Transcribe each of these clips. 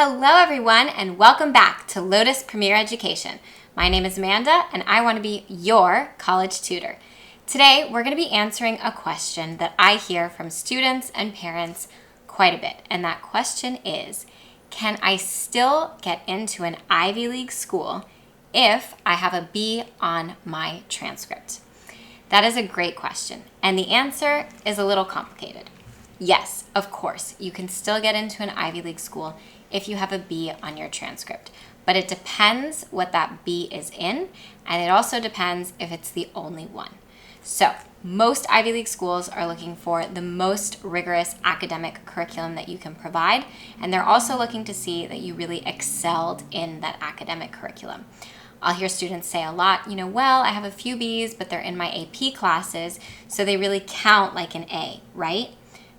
Hello everyone and welcome back to Lotus Premier Education. My name is Amanda and I want to be your college tutor. Today we're going to be answering a question that I hear from students and parents quite a bit, and that question is, can I still get into an Ivy League school if I have a B on my transcript? That is a great question, and the answer is a little complicated. Yes, of course, you can still get into an Ivy League school if you have a B on your transcript, but it depends what that B is in, and it also depends if it's the only one. So most Ivy League schools are looking for the most rigorous academic curriculum that you can provide, and they're also looking to see that you really excelled in that academic curriculum. I'll hear students say a lot, well, I have a few Bs, but they're in my AP classes, so they really count like an A, right?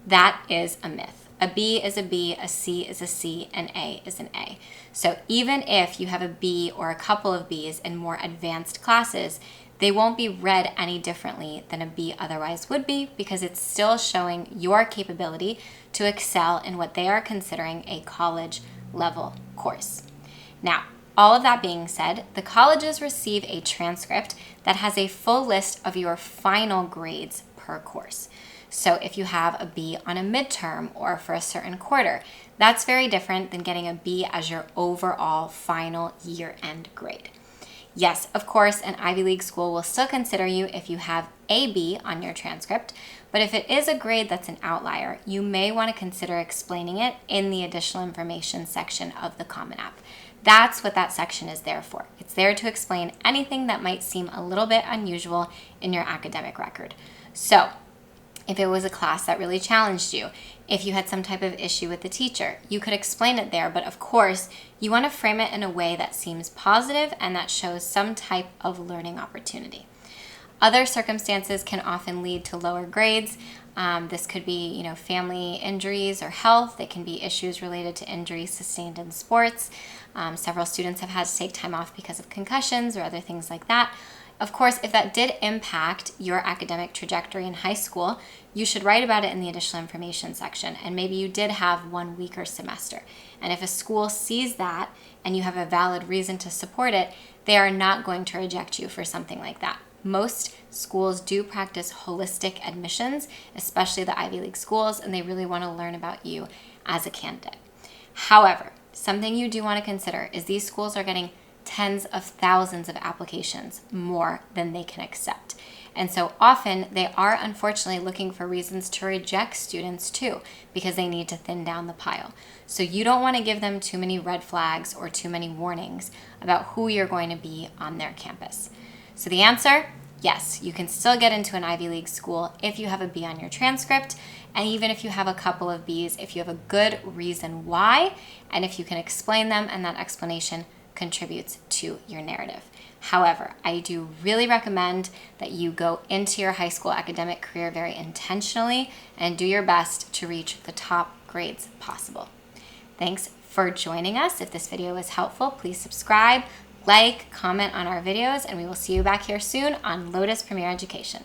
That is a myth. A B is a B, a C is a C, an A is an A. So even if you have a B or a couple of Bs in more advanced classes, they won't be read any differently than a B otherwise would be, because it's still showing your capability to excel in what they are considering a college level course. Now, all of that being said, the colleges receive a transcript that has a full list of your final grades per course. So if you have a B on a midterm or for a certain quarter, that's very different than getting a B as your overall final year-end grade. Yes, of course, an Ivy League school will still consider you if you have a B on your transcript, but if it is a grade that's an outlier, you may want to consider explaining it in the additional information section of the Common App. That's what that section is there for. It's there to explain anything that might seem a little bit unusual in your academic record. So, if it was a class that really challenged you, if you had some type of issue with the teacher, you could explain it there, but of course, you want to frame it in a way that seems positive and that shows some type of learning opportunity. Other circumstances can often lead to lower grades. This could be, family injuries or health. They can be issues related to injuries sustained in sports. Several students have had to take time off because of concussions or other things like that. Of course, if that did impact your academic trajectory in high school, you should write about it in the additional information section, and maybe you did have one weaker semester. And if a school sees that and you have a valid reason to support it, they are not going to reject you for something like that. Most schools do practice holistic admissions, especially the Ivy League schools, and they really want to learn about you as a candidate. However, something you do want to consider is these schools are getting tens of thousands of applications, more than they can accept. And so often they are unfortunately looking for reasons to reject students too, because they need to thin down the pile. So you don't want to give them too many red flags or too many warnings about who you're going to be on their campus. So the answer, yes, you can still get into an Ivy League school if you have a B on your transcript, and even if you have a couple of Bs, if you have a good reason why, and if you can explain them and that explanation contributes to your narrative. However, I do really recommend that you go into your high school academic career very intentionally and do your best to reach the top grades possible. Thanks for joining us. If this video was helpful, please subscribe, like, comment on our videos, and we will see you back here soon on Lotus Premier Education.